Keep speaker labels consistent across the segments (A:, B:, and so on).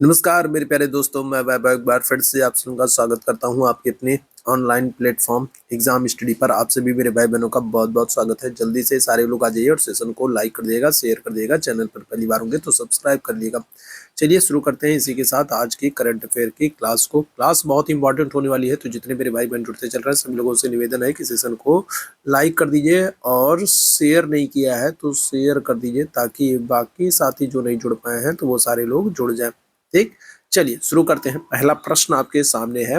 A: नमस्कार मेरे प्यारे दोस्तों, मैं वैभव एक बार फिर से आप सबका स्वागत करता हूं आपके अपने ऑनलाइन प्लेटफॉर्म एग्जाम स्टडी पर। आप सभी मेरे भाई बहनों का बहुत बहुत स्वागत है। जल्दी से सारे लोग आ जाइए और सेशन को लाइक कर दिएगा, शेयर कर दिएगा। चैनल पर पहली बार होंगे तो सब्सक्राइब कर लिएगा। चलिए शुरू करते हैं इसी के साथ आज की करंट अफेयर की क्लास को। क्लास बहुत इंपॉर्टेंट होने वाली है, तो जितने मेरे भाई बहन जुड़ते चल रहे हैं सभी लोगों से निवेदन है कि सेशन को लाइक कर दीजिए और शेयर नहीं किया है तो शेयर कर दीजिए, ताकि बाकी साथी जो नहीं जुड़ पाए हैं तो वो सारे लोग जुड़ जाएं। ठीक, चलिए शुरू करते हैं। पहला प्रश्न आपके सामने है।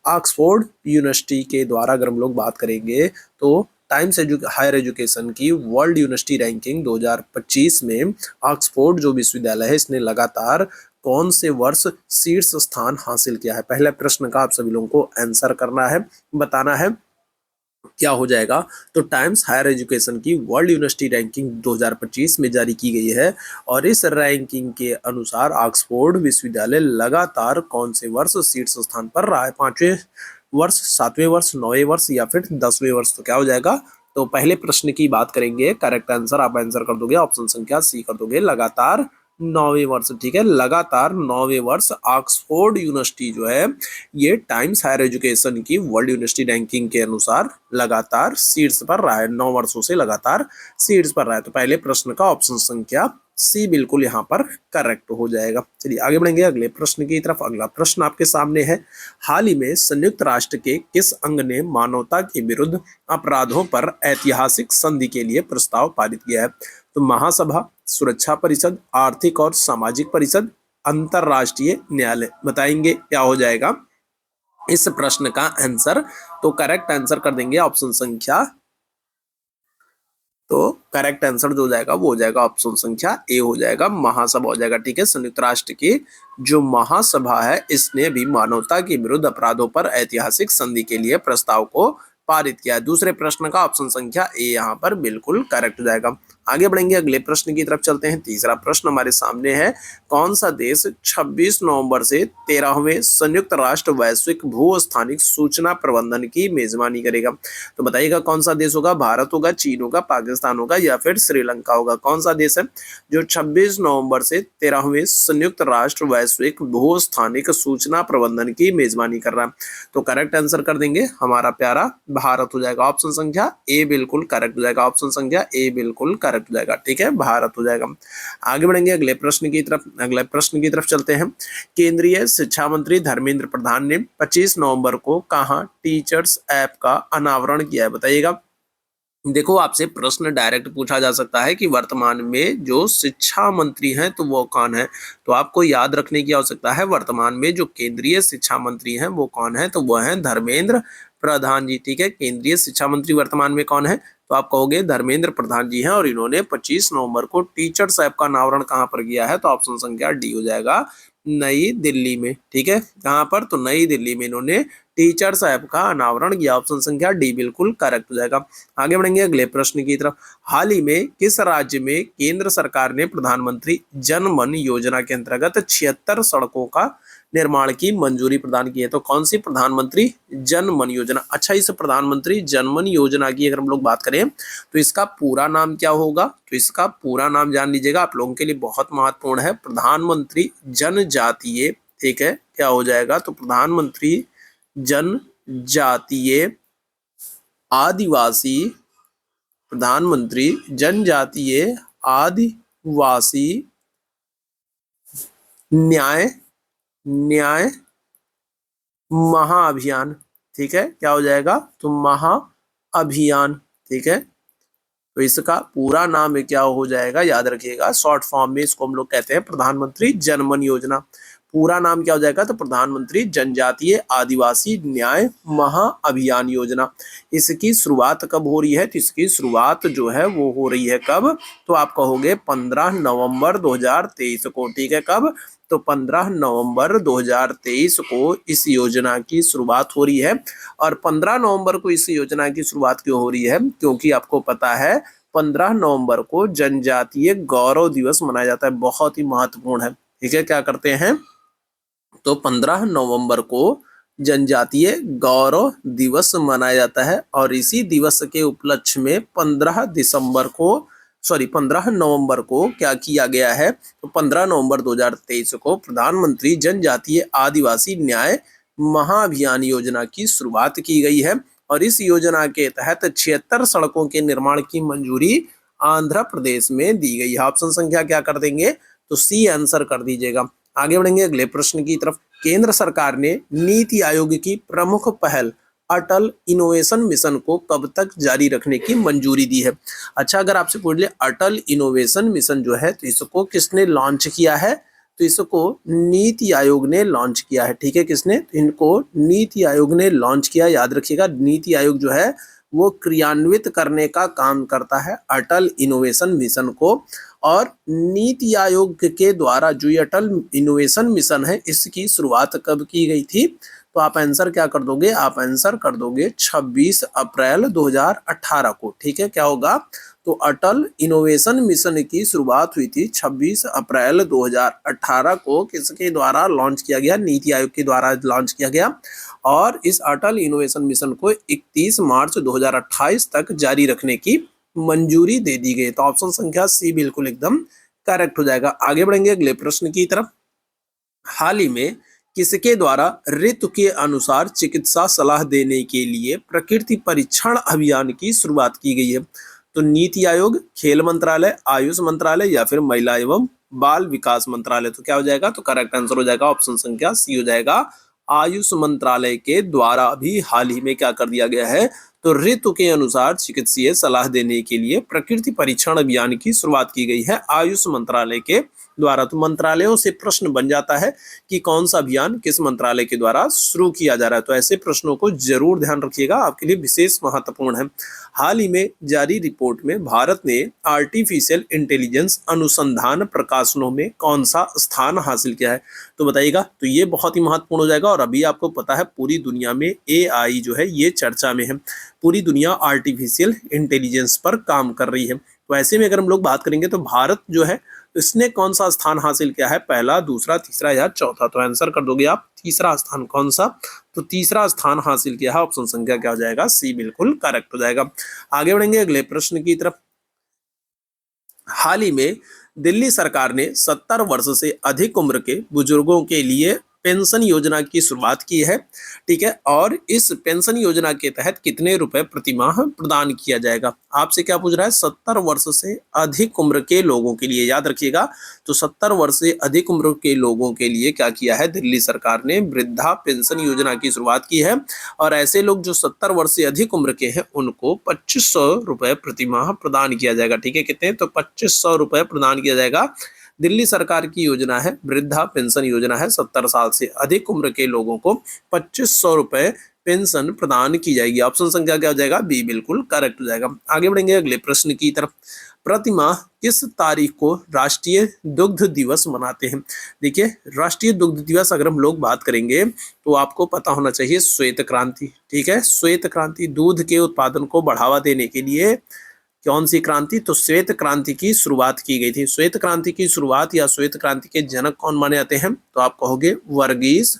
A: ऑक्सफोर्ड यूनिवर्सिटी के द्वारा अगर हम लोग बात करेंगे तो टाइम्स हायर एजुकेशन की वर्ल्ड यूनिवर्सिटी रैंकिंग 2025 में ऑक्सफोर्ड जो विश्वविद्यालय है इसने लगातार कौन से वर्ष शीर्ष स्थान हासिल किया है। पहले प्रश्न का आप सभी लोगों को आंसर करना है, बताना है क्या हो जाएगा। तो टाइम्स हायर एजुकेशन की वर्ल्ड यूनिवर्सिटी रैंकिंग 2025 में जारी की गई है और इस रैंकिंग के अनुसार ऑक्सफोर्ड विश्वविद्यालय लगातार कौन से वर्ष शीर्ष स्थान पर रहा है। 5वें वर्ष, 7वें वर्ष, 9वें वर्ष या फिर 10वें वर्ष। तो क्या हो जाएगा। तो पहले प्रश्न की बात करेंगे, करेक्ट आंसर आप आंसर कर दोगे, ऑप्शन संख्या सी कर दोगे, लगातार 9वें वर्ष। ठीक है, लगातार 9वें वर्ष ऑक्सफोर्ड यूनिवर्सिटी जो है ये टाइम्स हायर एजुकेशन की वर्ल्ड यूनिवर्सिटी रैंकिंग के अनुसार लगातार शीर्ष पर रहा है। 9 वर्षों से लगातार शीर्ष पर रहा है। तो पहले प्रश्न का ऑप्शन संख्या सी बिल्कुल यहाँ पर करेक्ट हो जाएगा। चलिए आगे बढ़ेंगे अगले प्रश्न की तरफ। अगला प्रश्न आपके सामने है। हाल ही में संयुक्त राष्ट्र के किस अंग ने मानवता के विरुद्ध अपराधों पर ऐतिहासिक संधि के लिए प्रस्ताव पारित किया है। तो महासभा, सुरक्षा परिषद, आर्थिक और सामाजिक परिषद, अंतरराष्ट्रीय न्यायालय। बताएंगे क्या हो जाएगा इस प्रश्न का आंसर। तो करेक्ट आंसर कर देंगे ऑप्शन संख्या, तो करेक्ट आंसर जो हो जाएगा वो हो जाएगा ऑप्शन संख्या ए हो जाएगा, महासभा हो जाएगा। ठीक है, संयुक्त राष्ट्र की जो महासभा है इसने भी मानवता के विरुद्ध अपराधों पर ऐतिहासिक संधि के लिए प्रस्ताव को पारित किया। दूसरे प्रश्न का ऑप्शन संख्या ए यहाँ पर बिल्कुल करेक्ट हो जाएगा। आगे बढ़ेंगे अगले प्रश्न की तरफ चलते हैं। तीसरा प्रश्न हमारे सामने है। कौन सा देश 26 नवंबर से 13वें संयुक्त राष्ट्र वैश्विक भू स्थानिक सूचना प्रबंधन की मेजबानी करेगा। तो बताइएगा कौन सा देश होगा। भारत होगा, चीन होगा, पाकिस्तान होगा या फिर श्रीलंका होगा। कौन सा देश है जो 26 नवंबर से 13वें संयुक्त राष्ट्र वैश्विक भू स्थानिक सूचना प्रबंधन की मेजबानी कर रहा है। तो करेक्ट आंसर कर देंगे हमारा प्यारा भारत हो जाएगा। ऑप्शन संख्या ए बिल्कुल करेक्ट हो जाएगा। ऑप्शन संख्या ए बिल्कुल करेक्ट हो जाएगा। ठीक है, भारत हो जाएगा। आगे बढ़ेंगे अगले प्रश्न की तरफ। अगले प्रश्न की तरफ चलते हैं। केंद्रीय शिक्षा मंत्री धर्मेंद्र प्रधान ने 25 नवंबर को कहां टीचर्स ऐप का अनावरण किया है। बताइएगा। देखो, आपसे प्रश्न डायरेक्ट पूछा जा सकता है कि वर्तमान में जो शिक्षा मंत्री हैं तो वो कौन है। तो आपको याद रखने की आवश्यकता है, वर्तमान में जो केंद्रीय शिक्षा मंत्री हैं वो कौन है। तो वो हैं धर्मेंद्र प्रधान जी। ठीक है, केंद्रीय शिक्षा मंत्री वर्तमान में कौन है। तो आप कहोगे धर्मेंद्र प्रधान जी हैं और इन्होंने 25 नवंबर को टीचर्स ऐप का अनावरण कहाँ पर किया है। तो ऑप्शन संख्या डी हो जाएगा, नई दिल्ली में। ठीक है, कहाँ पर। तो नई दिल्ली में इन्होंने टीचर्स ऐप का अनावरण किया। ऑप्शन संख्या डी बिल्कुल करेक्ट हो जाएगा। आगे बढ़ेंगे अगले प्रश्न की तरफ। हाल ही में किस राज्य में केंद्र सरकार ने प्रधानमंत्री जन मन योजना के अंतर्गत 76 सड़कों का निर्माण की मंजूरी प्रदान की है। तो कौन सी प्रधानमंत्री जन मन योजना। अच्छा, इस प्रधानमंत्री जन मन योजना की अगर हम लोग बात करें तो इसका पूरा नाम क्या होगा। तो इसका पूरा नाम जान लीजिएगा, आप लोगों के लिए बहुत महत्वपूर्ण है। प्रधानमंत्री जनजातीय, ठीक है, क्या हो जाएगा। तो प्रधानमंत्री जनजातीय आदिवासी, प्रधानमंत्री जनजातीय आदिवासी न्याय न्याय महाअभियान। ठीक है, क्या हो जाएगा। तो महाअभियान। ठीक है, तो इसका पूरा नाम क्या हो जाएगा, याद रखिएगा। शॉर्ट फॉर्म में इसको हम लोग कहते हैं प्रधानमंत्री जनमन योजना। पूरा नाम क्या हो जाएगा। तो प्रधानमंत्री जनजातीय आदिवासी न्याय महाअभियान योजना। इसकी शुरुआत कब हो रही है। तो इसकी शुरुआत जो है वो हो रही है कब। तो आप कहोगे 15 नवंबर 2023 को। ठीक है, कब। तो 15 नवंबर 2023 को इस योजना की शुरुआत हो रही है। और 15 नवंबर को इस योजना की शुरुआत क्यों हो रही है, क्योंकि आपको पता है 15 नवंबर को जनजातीय गौरव दिवस मनाया जाता है। बहुत ही महत्वपूर्ण है। ठीक है, क्या करते हैं। तो 15 नवंबर को जनजातीय गौरव दिवस मनाया जाता है और इसी दिवस के उपलक्ष्य में 15 दिसंबर को सॉरी 15 नवंबर को क्या किया गया है, तो 15 नवंबर 2023 को प्रधानमंत्री जनजातीय आदिवासी न्याय महाअभियान योजना की शुरुआत की गई है और इस योजना के तहत 76 सड़कों के निर्माण की मंजूरी आंध्र प्रदेश में दी गई है। ऑप्शन संख्या क्या कर देंगे, तो सी आंसर कर दीजिएगा। आगे बढ़ेंगे अगले प्रश्न की तरफ। केंद्र सरकार ने नीति आयोग की प्रमुख पहल अटल इनोवेशन मिशन को कब तक जारी रखने की मंजूरी दी है। अच्छा, अगर आपसे पूछ ले अटल इनोवेशन मिशन जो है तो इसको किसने लॉन्च किया है, तो इसको नीति आयोग ने लॉन्च किया है। ठीक है, किसने, तो इनको नीति आयोग ने लॉन्च किया। याद रखिएगा, नीति आयोग जो है वो क्रियान्वित करने का काम करता है अटल इनोवेशन मिशन को। और नीति आयोग के द्वारा जो ये अटल इनोवेशन मिशन है इसकी शुरुआत कब की गई थी, तो आप आंसर क्या कर दोगे, आप आंसर कर दोगे 26 अप्रैल 2018 को। ठीक है, क्या होगा, तो अटल इनोवेशन मिशन की शुरुआत हुई थी 26 अप्रैल 2018 को। किसके द्वारा लॉन्च किया गया, नीति आयोग के द्वारा लॉन्च किया गया और इस अटल इनोवेशन मिशन को 31 मार्च 2028 तक जारी रखने की मंजूरी दे दी गई। तो ऑप्शन संख्या सी बिल्कुल एकदम करेक्ट हो जाएगा। आगे बढ़ेंगे अगले प्रश्न की तरफ। हाल ही में किसके द्वारा ऋतु के अनुसार चिकित्सा सलाह देने के लिए प्रकृति परीक्षण अभियान की शुरुआत की गई है, तो नीति आयोग, खेल मंत्रालय, आयुष मंत्रालय या फिर महिला एवं बाल विकास मंत्रालय। तो क्या हो जाएगा, तो करेक्ट आंसर हो जाएगा ऑप्शन संख्या सी हो जाएगा। आयुष मंत्रालय के द्वारा भी हाल ही में क्या कर दिया गया है, तो ऋतु के अनुसार चिकित्सीय सलाह देने के लिए प्रकृति परीक्षण अभियान की शुरुआत की गई है आयुष मंत्रालय के द्वारा। तो मंत्रालयों से प्रश्न बन जाता है कि कौन सा अभियान किस मंत्रालय के द्वारा शुरू किया जा रहा है, तो ऐसे प्रश्नों को जरूर ध्यान रखिएगा, आपके लिए विशेष महत्वपूर्ण है। हाल ही में जारी रिपोर्ट में भारत ने आर्टिफिशियल इंटेलिजेंस अनुसंधान प्रकाशनों में कौन सा स्थान हासिल किया है, तो बताइएगा। तो ये बहुत ही महत्वपूर्ण हो जाएगा और अभी आपको पता है पूरी दुनिया में AI जो है ये चर्चा में है, पूरी दुनिया आर्टिफिशियल इंटेलिजेंस पर काम कर रही है। तो ऐसे में अगर हम लोग बात करेंगे तो भारत जो है इसने कौन सा स्थान हासिल किया है, पहला, दूसरा, तीसरा या चौथा, तो आंसर कर दोगे आप तीसरा स्थान। कौन सा, तो तीसरा स्थान हासिल किया है। ऑप्शन संख्या क्या हो जाएगा, सी बिल्कुल करेक्ट हो जाएगा। आगे बढ़ेंगे अगले प्रश्न की तरफ। हाल ही में दिल्ली सरकार ने 70 वर्ष से अधिक उम्र के बुजुर्गों के लिए पेंशन योजना की शुरुआत की है। ठीक है, और इस पेंशन योजना के तहत कितने रुपए प्रतिमाह प्रदान किया जाएगा। आपसे क्या पूछ रहा है, 70 वर्ष से अधिक उम्र के लोगों के लिए। याद रखिएगा, तो 70 वर्ष से अधिक उम्र के लोगों के लिए क्या किया है, दिल्ली सरकार ने वृद्धा पेंशन योजना की शुरुआत की है और ऐसे लोग जो 70 वर्ष से अधिक उम्र के हैं उनको 2500 रुपए प्रतिमाह प्रदान किया जाएगा। ठीक है, कितने, तो 2500 रुपए प्रदान किया जाएगा। दिल्ली सरकार की योजना है, वृद्धा पेंशन योजना है, 70 साल से अधिक उम्र के लोगों को 2500 रुपए पेंशन प्रदान की जाएगी। ऑप्शन संख्या क्या हो जाएगा, बी बिल्कुल करेक्ट हो जाएगा। आगे बढ़ेंगे अगले प्रश्न की तरफ। प्रतिमाह किस तारीख को राष्ट्रीय दुग्ध दिवस मनाते हैं। देखिए, राष्ट्रीय दुग्ध दिवस अगर हम लोग बात करेंगे तो आपको पता होना चाहिए श्वेत क्रांति। ठीक है, श्वेत क्रांति, दूध के उत्पादन को बढ़ावा देने के लिए कौन सी क्रांति, तो श्वेत क्रांति की शुरुआत की गई थी। श्वेत क्रांति की शुरुआत या श्वेत क्रांति के जनक कौन माने जाते हैं, तो आप कहोगे वर्गीस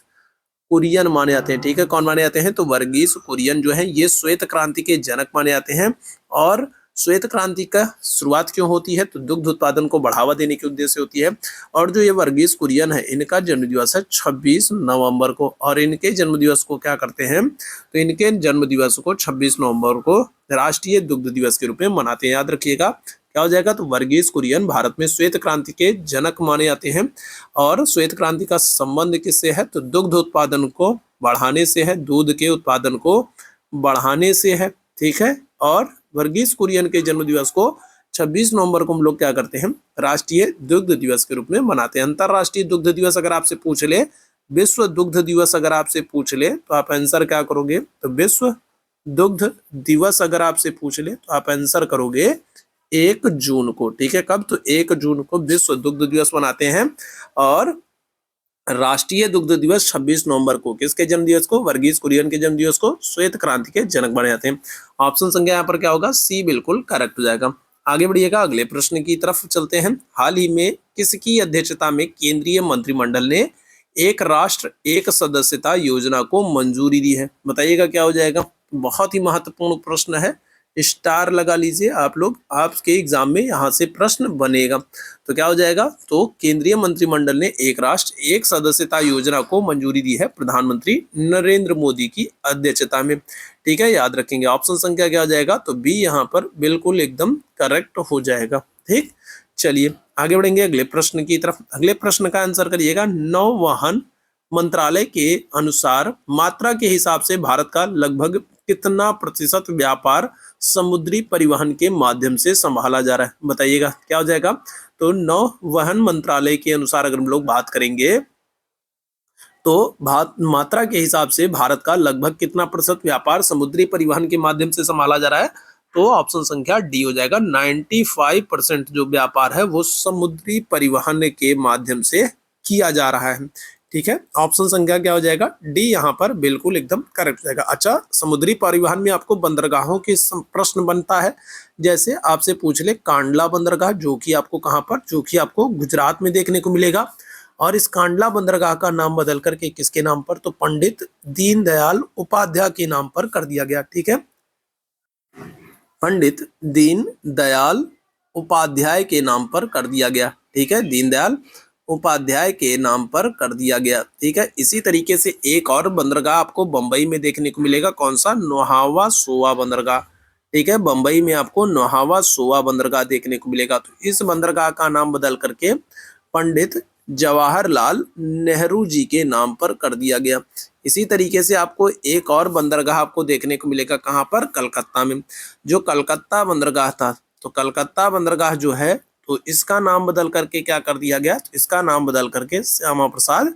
A: कुरियन माने जाते हैं। ठीक है, कौन माने जाते हैं, तो वर्गीस कुरियन जो है ये श्वेत क्रांति के जनक माने जाते हैं। और श्वेत क्रांति का शुरुआत क्यों होती है, तो दुग्ध उत्पादन को बढ़ावा देने के उद्देश्य से होती है। और जो ये वर्गीस कुरियन है इनका जन्मदिवस है 26 नवंबर को और इनके जन्मदिवस को क्या करते हैं, तो इनके जन्मदिवस को 26 नवंबर को राष्ट्रीय दुग्ध दिवस के रूप में मनाते हैं। याद रखिएगा, क्या हो जाएगा, तो वर्गीस कुरियन भारत में श्वेत क्रांति के जनक माने जाते हैं। और श्वेत क्रांति का संबंध किससे है, तो दुग्ध उत्पादन को बढ़ाने से है, दूध के उत्पादन को बढ़ाने से है। ठीक है, और वर्गीस कुरियन के जन्मदिवस को 26 नवंबर को हम लोग क्या करते हैं, राष्ट्रीय दुग्ध दिवस के रूप में मनाते हैं। अंतरराष्ट्रीय दुग्ध दिवस अगर आपसे पूछ ले, विश्व दुग्ध दिवस अगर आपसे पूछ ले तो आप आंसर क्या करोगे, तो विश्व दुग्ध दिवस अगर आपसे पूछ ले तो आप आंसर करोगे 1 जून को। ठीक है, कब, तो 1 जून को विश्व दुग्ध दिवस मनाते हैं। और राष्ट्रीय दुग्ध दिवस 26 नवंबर को किसके जन्मदिवस को, वर्गीस कुरियन के जन्मदिवस को श्वेत क्रांति के जनक बने जाते हैं। ऑप्शन संख्या यहाँ पर क्या होगा, सी बिल्कुल करेक्ट हो जाएगा। आगे बढ़िएगा, अगले प्रश्न की तरफ चलते हैं। हाल ही में किसकी अध्यक्षता में केंद्रीय मंत्रिमंडल ने एक राष्ट्र एक सदस्यता योजना को मंजूरी दी है, बताइएगा क्या हो जाएगा। बहुत ही महत्वपूर्ण प्रश्न है, स्टार लगा लीजिए आप लोग, आपके एग्जाम में यहाँ से प्रश्न बनेगा। तो क्या हो जाएगा, तो केंद्रीय मंत्रिमंडल ने एक राष्ट्र एक सदस्यता योजना को मंजूरी दी है प्रधानमंत्री नरेंद्र मोदी की अध्यक्षता में। ठीक है, याद रखेंगे। ऑप्शन संख्या क्या हो जाएगा, तो बी यहाँ पर बिल्कुल एकदम करेक्ट हो जाएगा। ठीक, चलिए आगे बढ़ेंगे अगले प्रश्न की तरफ। अगले प्रश्न का आंसर करिएगा। नौवहन मंत्रालय के अनुसार मात्रा के हिसाब से भारत का लगभग कितना प्रतिशत व्यापार समुद्री परिवहन के माध्यम से संभाला जा रहा है, बताइएगा क्या हो जाएगा। तो नौवहन मंत्रालय के अनुसार अगर हम लोग बात करेंगे तो मात्रा के हिसाब से भारत का लगभग कितना प्रतिशत व्यापार समुद्री परिवहन के माध्यम से संभाला जा रहा है, तो ऑप्शन संख्या डी हो जाएगा। 95% जो व्यापार है वो समुद्री परिवहन के माध्यम से किया जा रहा है। ठीक है, ऑप्शन संख्या क्या हो जाएगा, डी यहाँ पर बिल्कुल एकदम करेक्ट हो जाएगा। अच्छा, समुद्री परिवहन में आपको बंदरगाहों के प्रश्न बनता है। जैसे आपसे पूछ ले कांडला बंदरगाह, जो कि आपको कहाँ पर, जो कि आपको गुजरात में देखने को मिलेगा। और इस कांडला बंदरगाह का नाम बदल करके किसके नाम पर, तो पंडित दीनदयाल उपाध्याय के नाम पर कर दिया गया। ठीक है, पंडित दीनदयाल उपाध्याय के नाम पर कर दिया गया। ठीक है, दीनदयाल उपाध्याय के नाम पर कर दिया गया। ठीक है, इसी तरीके से एक और बंदरगाह आपको बंबई में देखने को मिलेगा। कौन सा, नौहावा सोवा बंदरगाह। ठीक है, बंबई में आपको नौहावा सोवा बंदरगाह देखने को मिलेगा। तो इस बंदरगाह का नाम बदल करके पंडित जवाहरलाल नेहरू जी के नाम पर कर दिया गया। इसी तरीके से आपको एक और बंदरगाह आपको देखने को मिलेगा, कहाँ पर, कलकत्ता में। जो कलकत्ता बंदरगाह था, तो कलकत्ता बंदरगाह जो है, तो इसका नाम बदल करके क्या कर दिया गया, तो इसका नाम बदल करके श्यामा प्रसाद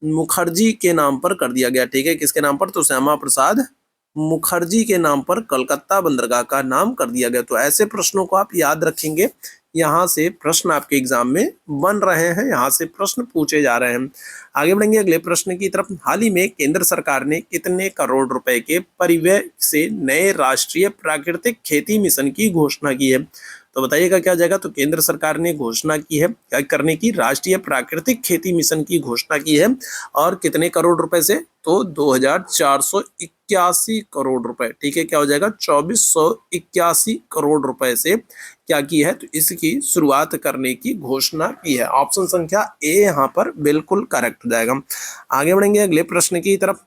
A: मुखर्जी के नाम पर कर दिया गया। ठीक है, किसके नाम पर, तो श्यामा प्रसाद मुखर्जी के नाम पर कलकत्ता बंदरगाह का नाम कर दिया गया। तो ऐसे प्रश्नों को आप याद रखेंगे, यहाँ से प्रश्न आपके एग्जाम में बन रहे हैं, यहाँ से प्रश्न पूछे जा रहे हैं। आगे बढ़ेंगे अगले प्रश्न की तरफ। हाल ही में केंद्र सरकार ने कितने करोड़ रुपए के परिव्यय से नए राष्ट्रीय प्राकृतिक खेती मिशन की घोषणा की है, तो बताइएगा क्या हो जाएगा। तो केंद्र सरकार ने घोषणा की है क्या करने की, राष्ट्रीय प्राकृतिक खेती मिशन की घोषणा की है। और कितने करोड़ रुपए से, तो 2481 करोड़ रुपए। ठीक है, क्या हो जाएगा, 2481 करोड़ रुपए से क्या की है, तो इसकी शुरुआत करने की घोषणा की है। ऑप्शन संख्या ए यहाँ पर बिल्कुल करेक्ट हो जाएगा। आगे बढ़ेंगे अगले प्रश्न की तरफ।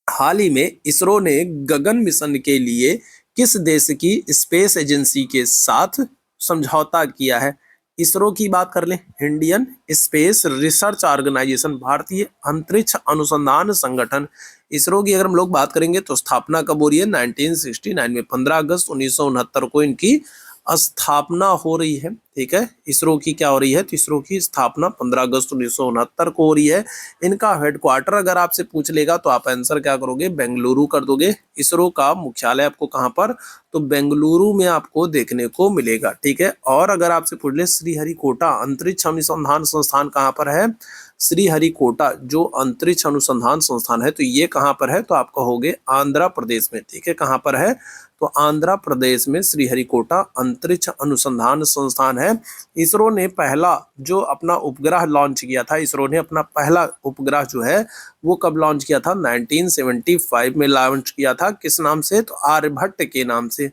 A: हाल ही में इसरो ने गगन मिशन के लिए किस देश की स्पेस एजेंसी के साथ समझौता किया है। इसरो की बात कर लें, इंडियन स्पेस रिसर्च ऑर्गेनाइजेशन, भारतीय अंतरिक्ष अनुसंधान संगठन। इसरो की अगर हम लोग बात करेंगे तो स्थापना कब हो रही है, 1969 में, 15 अगस्त 1969 को इनकी स्थापना हो रही है। ठीक है, इसरो की क्या हो रही है, तो इसरो की स्थापना 15 अगस्त 1969 को हो रही है। इनका हेडक्वार्टर अगर आपसे पूछ लेगा तो आप आंसर क्या करोगे, बेंगलुरु कर दोगे। इसरो का मुख्यालय आपको कहाँ पर, तो बेंगलुरु में आपको देखने को मिलेगा। ठीक है, और अगर आपसे पूछ ले श्रीहरिकोटा अंतरिक्ष अनुसंधान संस्थान कहाँ पर है, श्रीहरिकोटा जो अंतरिक्ष अनुसंधान संस्थान है, तो ये कहाँ पर है, तो आप कहोगे आंध्र प्रदेश में। ठीक है, कहाँ पर है, तो आंध्र प्रदेश में श्रीहरिकोटा अंतरिक्ष अनुसंधान संस्थान है। इसरो ने पहला जो अपना उपग्रह लॉन्च किया था, इसरो ने अपना पहला उपग्रह जो है वो कब लॉन्च किया था, 1975 में लॉन्च किया था। किस नाम से, तो आर्यभट्ट के नाम से।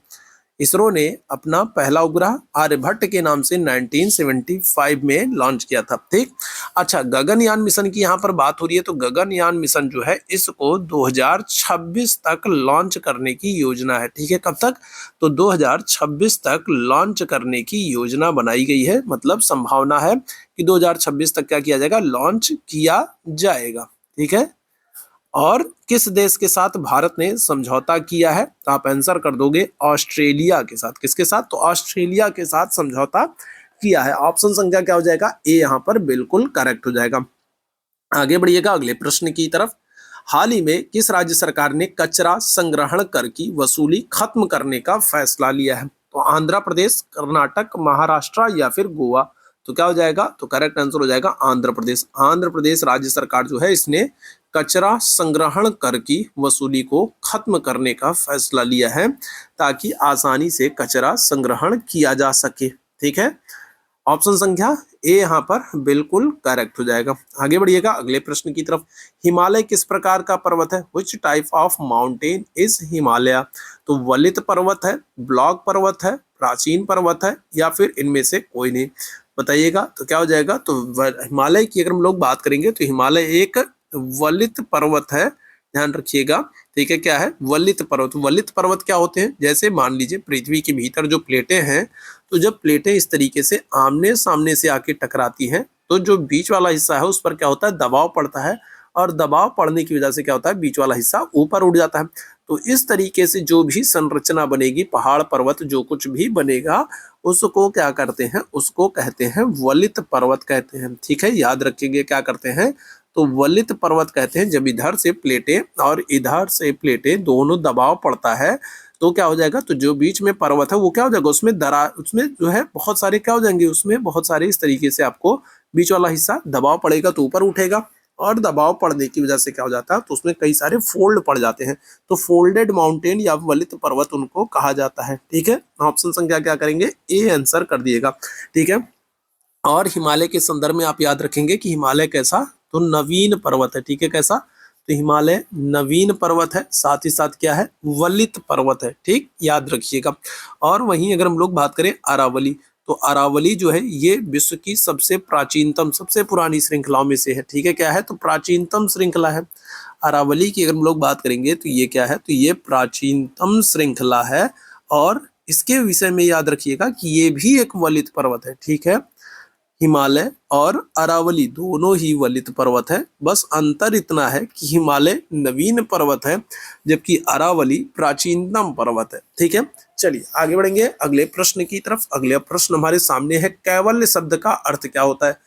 A: इसरो ने अपना पहला उपग्रह आर्यभट्ट के नाम से 1975 में लॉन्च किया था। ठीक, अच्छा, गगनयान मिशन की यहाँ पर बात हो रही है, तो गगनयान मिशन जो है इसको 2026 तक लॉन्च करने की योजना है। ठीक है, कब तक, तो 2026 तक लॉन्च करने की योजना बनाई गई है, मतलब संभावना है कि 2026 तक क्या किया जाएगा, लॉन्च किया जाएगा। ठीक है, और किस देश के साथ भारत ने समझौता किया है, तो आप आंसर कर दोगे ऑस्ट्रेलिया के साथ। किसके साथ, तो ऑस्ट्रेलिया के साथ समझौता किया है। ऑप्शन संख्या क्या हो जाएगा, ए यहाँ पर बिल्कुल करेक्ट हो जाएगा। आगे बढ़िएगा अगले प्रश्न की तरफ। हाल ही में किस राज्य सरकार ने कचरा संग्रहण कर की वसूली खत्म करने का फैसला लिया है, तो आंध्र प्रदेश, कर्नाटक, महाराष्ट्र या फिर गोवा। तो क्या हो जाएगा, तो करेक्ट आंसर हो जाएगा आंध्र प्रदेश। आंध्र प्रदेश राज्य सरकार जो है इसने कचरा संग्रहण कर की वसूली को खत्म करने का फैसला लिया है, ताकि आसानी से कचरा संग्रहण किया जा सके। ठीक है, ऑप्शन संख्या ए यहाँ पर बिल्कुल करेक्ट हो जाएगा। आगे बढ़िएगा अगले प्रश्न की तरफ। हिमालय किस प्रकार का पर्वत है? Which type of mountain is Himalaya? तो वलित पर्वत है, ब्लॉक पर्वत है, प्राचीन पर्वत है, या फिर इनमें से कोई नहीं? बताइएगा। तो क्या हो जाएगा? तो हिमालय की अगर हम लोग बात करेंगे तो हिमालय एक वलित पर्वत है, ध्यान रखिएगा। ठीक है, क्या है? वलित पर्वत। वलित पर्वत क्या होते हैं? जैसे मान लीजिए पृथ्वी के भीतर जो प्लेटें हैं, तो जब प्लेटें इस तरीके से आमने सामने से आके टकराती हैं, तो जो बीच वाला हिस्सा है उस पर क्या होता है? दबाव पड़ता है, और दबाव पड़ने की वजह से क्या होता है? बीच वाला हिस्सा ऊपर उठ जाता है। तो इस तरीके से जो भी संरचना बनेगी, पहाड़ पर्वत जो कुछ भी बनेगा, उसको क्या करते हैं? उसको कहते हैं वलित पर्वत कहते हैं। ठीक है, याद रखिएगा क्या करते हैं? तो वलित पर्वत कहते हैं जब इधर से प्लेटें और इधर से प्लेटें दोनों दबाव पड़ता है, तो क्या हो जाएगा? तो जो बीच में पर्वत है वो क्या हो जाएगा? उसमें दरार, उसमें जो है बहुत सारे क्या हो जाएंगे? उसमें बहुत सारे इस तरीके से आपको बीच वाला हिस्सा दबाव पड़ेगा तो ऊपर उठेगा, और दबाव पड़ने की वजह से क्या हो जाता है? तो उसमें कई सारे फोल्ड पड़ जाते हैं, तो फोल्डेड माउंटेन या वलित पर्वत उनको कहा जाता है। ठीक है, ऑप्शन संख्या क्या करेंगे? ए आंसर कर दिएगा। ठीक है, और हिमालय के संदर्भ में आप याद रखेंगे कि हिमालय कैसा? तो नवीन पर्वत है। ठीक है, कैसा? तो हिमालय नवीन पर्वत है, साथ ही साथ क्या है? वलित पर्वत है। ठीक, याद रखिएगा। और वहीं अगर हम लोग बात करें अरावली, तो अरावली जो है ये विश्व की सबसे प्राचीनतम, सबसे पुरानी श्रृंखलाओं में से है। ठीक है, क्या है? तो प्राचीनतम श्रृंखला है अरावली की। अगर हम लोग बात करेंगे तो ये क्या है? तो ये प्राचीनतम श्रृंखला है, और इसके विषय में याद रखिएगा कि ये भी एक वलित पर्वत है। ठीक है, हिमालय और अरावली दोनों ही वलित पर्वत है, बस अंतर इतना है कि हिमालय नवीन पर्वत है जबकि अरावली प्राचीनतम पर्वत है। ठीक है, चलिए आगे बढ़ेंगे अगले प्रश्न की तरफ। अगले प्रश्न हमारे सामने है, कैवल्य शब्द का अर्थ क्या होता है?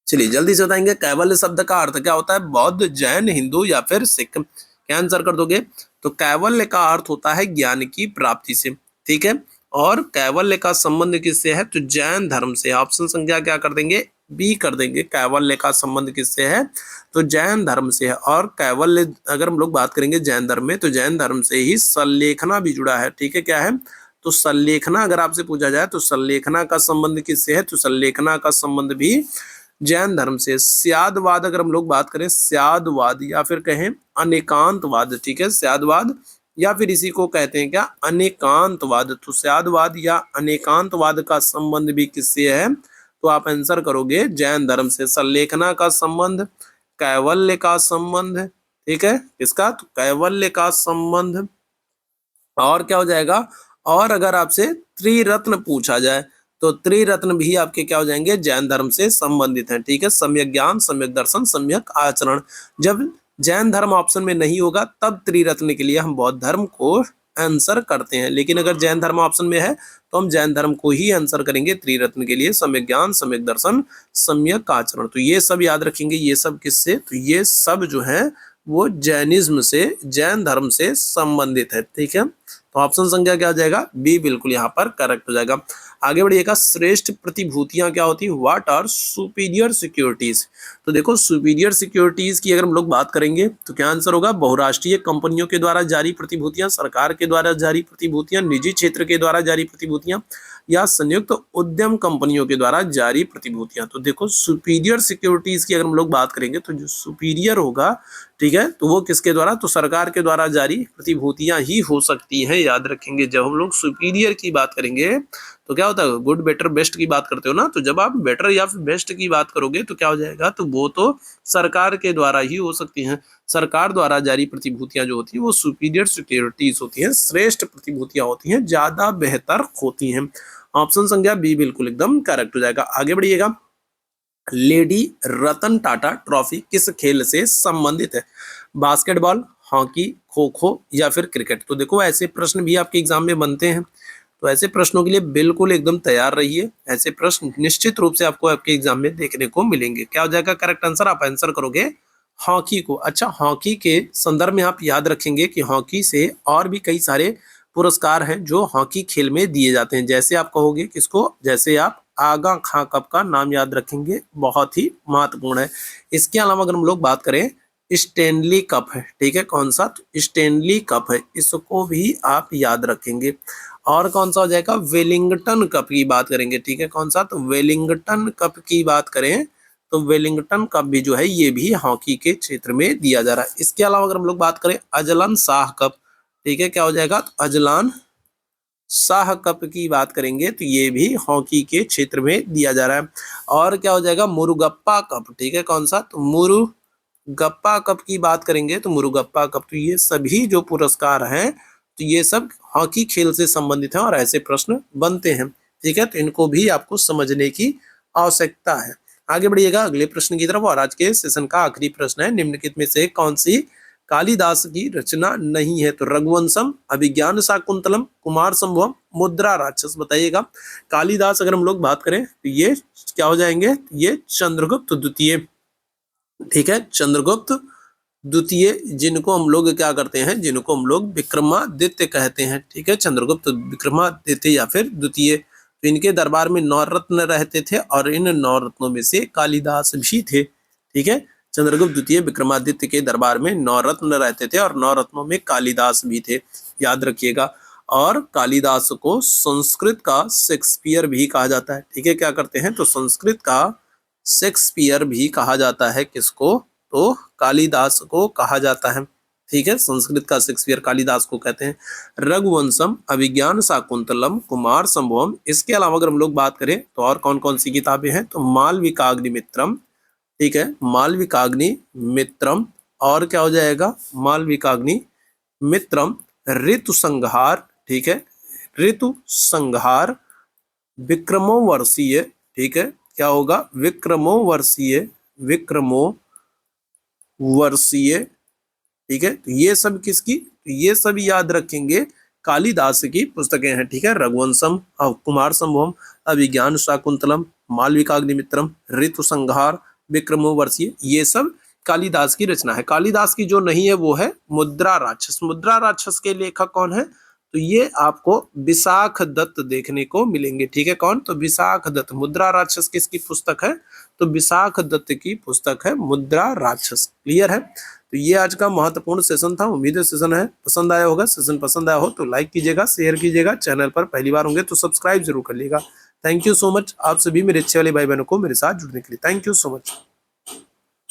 A: चलिए जल्दी से बताएंगे, कैवल्य शब्द का अर्थ क्या होता है? बौद्ध, जैन, हिंदू या फिर सिख? क्या आंसर कर दोगे? तो कैवल्य का अर्थ होता है ज्ञान की प्राप्ति से। ठीक है, और कैवल्य का संबंध किससे है? तो जैन धर्म से। ऑप्शन संख्या क्या कर देंगे? बी कर देंगे। कैवल्य का संबंध किससे है? तो जैन धर्म से है। और कैवल्य अगर हम लोग बात करेंगे जैन धर्म में, तो जैन धर्म से ही सल्लेखना भी जुड़ा है। ठीक है, क्या है? तो सल्लेखना अगर आपसे पूछा जाए तो सल्लेखना का संबंध किससे है? तो सल्लेखना का संबंध भी जैन धर्म से। स्यादवाद अगर हम लोग बात करें, स्यादवाद या फिर कहें अनेकांतवाद। ठीक है, स्यादवाद या फिर इसी को कहते हैं क्या? अनेकांतवाद। तो स्यादवाद या अनेकांतवाद का संबंध भी किससे है? तो आप आंसर करोगे जैन धर्म से। सल्लेखना का संबंध, कैवल्य का संबंध, ठीक है, इसका तो कैवल्य का संबंध, और क्या हो जाएगा? और अगर आपसे त्रिरत्न पूछा जाए तो त्रिरत्न भी आपके क्या हो जाएंगे? जैन धर्म से संबंधित हैं। ठीक है, सम्यक ज्ञान, सम्यक दर्शन, सम्यक आचरण। जब जैन धर्म ऑप्शन में नहीं होगा तब त्रिरत्न के लिए हम बौद्ध धर्म को आंसर करते हैं, लेकिन अगर जैन धर्म ऑप्शन में है तो हम जैन धर्म को ही आंसर करेंगे त्रिरत्न के लिए। सम्यक ज्ञान, सम्यक दर्शन, सम्यक आचरण। तो ये सब याद रखेंगे। ये सब किससे? तो ये सब जो है वो जैनिज्म से, जैन धर्म से संबंधित है। ठीक है, तो ऑप्शन संख्या क्या हो जाएगा? बी बिल्कुल यहाँ पर करेक्ट हो जाएगा। आगे बढ़िएगा, श्रेष्ठ प्रतिभूतियां क्या होती है? What are superior securities? तो देखो, सुपीरियर सिक्योरिटीज की अगर हम लोग बात करेंगे तो क्या आंसर होगा? बहुराष्ट्रीय कंपनियों के द्वारा जारी प्रतिभूतियां, सरकार के द्वारा जारी प्रतिभूतियां, निजी क्षेत्र के द्वारा जारी प्रतिभूतियां, या संयुक्त उद्यम कंपनियों के द्वारा जारी प्रतिभूतियां। तो देखो, सुपीरियर सिक्योरिटीज की अगर हम लोग बात करेंगे तो जो सुपीरियर होगा, ठीक है, तो वो किसके द्वारा? तो सरकार के द्वारा जारी प्रतिभूतियां ही हो सकती हैं। याद रखेंगे, जब हम लोग सुपीरियर की बात करेंगे तो क्या होता है? गुड, बेटर, बेस्ट की बात करते हो ना, तो जब आप बेटर या फिर बेस्ट की बात करोगे तो क्या हो जाएगा? तो वो तो सरकार के द्वारा ही हो सकती हैं। सरकार द्वारा जारी प्रतिभूतियां जो होती है वो सुपीरियर सिक्योरिटीज होती हैं, श्रेष्ठ प्रतिभूतियां होती हैं, ज्यादा बेहतर होती हैं। ऑप्शन संख्या बी बिल्कुल एकदम करेक्ट हो जाएगा। आगे बढ़िएगा, लेडी रतन टाटा ट्रॉफी किस खेल से संबंधित है? बास्केटबॉल, हॉकी, खो खो या फिर क्रिकेट? तो देखो, ऐसे प्रश्न भी आपके एग्जाम में बनते हैं, तो ऐसे प्रश्नों के लिए बिल्कुल एकदम तैयार रहिए। ऐसे प्रश्न निश्चित रूप से आपको आपके एग्जाम में देखने को मिलेंगे। क्या हो जाएगा करेक्ट आंसर? आप आंसर करोगे हॉकी को। अच्छा, हॉकी के संदर्भ में आप याद रखेंगे कि हॉकी से और भी कई सारे पुरस्कार हैं जो हॉकी खेल में दिए जाते हैं। जैसे आप कहोगे किसको? जैसे आप आगा खां कप का नाम याद रखेंगे, बहुत ही महत्वपूर्ण है। इसके अलावा अगर हम लोग बात करें, स्टैनली कप है, ठीक है, कौन सा? तो स्टैनली कप है, इसको भी आप याद रखेंगे। और कौन सा हो जाएगा, वेलिंगटन कप की बात करेंगे, ठीक है, कौन सा, तो वेलिंगटन कप की बात करें तो वेलिंगटन कप भी जो है ये भी हॉकी के क्षेत्र में दिया जा रहा है। इसके अलावा अगर हम लोग बात करें अजलान शाह कप, ठीक है, क्या हो जाएगा, तो अजलान शाह कप की बात करेंगे तो ये भी हॉकी के क्षेत्र में दिया जा रहा है। और क्या हो जाएगा, मुरुगप्पा कप, ठीक है, कौन सा, तो मुरुगप्पा कप की बात करेंगे तो मुरुगप्पा कप, तो ये सभी जो पुरस्कार हैं तो ये सब हॉकी खेल से संबंधित हैं और ऐसे प्रश्न बनते हैं, ठीक है, तो इनको भी आपको समझने की आवश्यकता है। आगे बढ़िएगा अगले प्रश्न की तरफ, और आज के सेशन का आखिरी प्रश्न है, निम्नलिखित में से कौन सी कालिदास की रचना नहीं है, तो रघुवंशम, अभिज्ञान शाकुंतलम, कुमार संभवम, मुद्रा राक्षस, बताइएगा। कालिदास अगर हम लोग बात करें तो ये क्या हो जाएंगे, ये चंद्रगुप्त द्वितीय, ठीक है, चंद्रगुप्त द्वितीय, जिनको हम लोग क्या करते हैं, जिनको हम लोग विक्रमादित्य कहते हैं, ठीक है, चंद्रगुप्त विक्रमादित्य या फिर द्वितीय। तो इनके दरबार में 9 रत्न रहते थे और इन 9 रत्नों में से कालिदास भी थे, ठीक है, चंद्रगुप्त द्वितीय विक्रमादित्य के दरबार में 9 रत्न रहते थे और 9 रत्नों में कालिदास भी थे, याद रखिएगा। और कालिदास को संस्कृत का शेक्सपियर भी कहा जाता है, ठीक है, क्या करते हैं, तो संस्कृत का शेक्सपियर भी कहा जाता है, किसको, तो कालिदास को कहा जाता है, ठीक है, संस्कृत का शेक्सपियर कालिदास को कहते हैं। रघुवंशम, अभिज्ञान शाकुंतलम, कुमार संभवम, इसके अलावा अगर हम लोग बात करें तो और कौन कौन सी किताबें हैं, तो मालविकाग्निमित्रम, ठीक है, मालविकाग्निमित्रम, और क्या हो जाएगा, मालविकाग्निमित्रम, ऋतु संहार, ठीक है, ऋतु संहार, विक्रमोवर्षीय, ठीक है, क्या होगा, विक्रमोवर्षीय, विक्रमोवर्षीय, ठीक है, तो ये सब किसकी, ये सब याद रखेंगे कालिदास की पुस्तकें हैं, ठीक है, रघुवंशम, कुमार संभवम, अभिज्ञान शाकुंतलम, मालविकाग्निमित्रम, ऋतु संहार, विक्रमोवर्षीय, ये सब कालिदास की रचना है। कालिदास की जो नहीं है वो है मुद्रा राक्षस। मुद्रा राक्षस के लेखक कौन है, तो ये आपको विशाख दत्त देखने को मिलेंगे, ठीक है, कौन, तो विशाख दत्त। मुद्रा राक्षस किसकी पुस्तक है, तो विशाख दत्त की पुस्तक है मुद्रा राक्षस, क्लियर है। तो ये आज का महत्वपूर्ण सेशन था, उम्मीद है सेशन है पसंद आया होगा। सेशन पसंद आया हो तो लाइक कीजिएगा, शेयर कीजिएगा, चैनल पर पहली बार होंगे तो सब्सक्राइब जरूर कर लीजिएगा। थैंक यू सो मच आप सभी मेरे अच्छे वाले भाई बहनों को मेरे साथ जुड़ने के लिए, थैंक यू सो मच।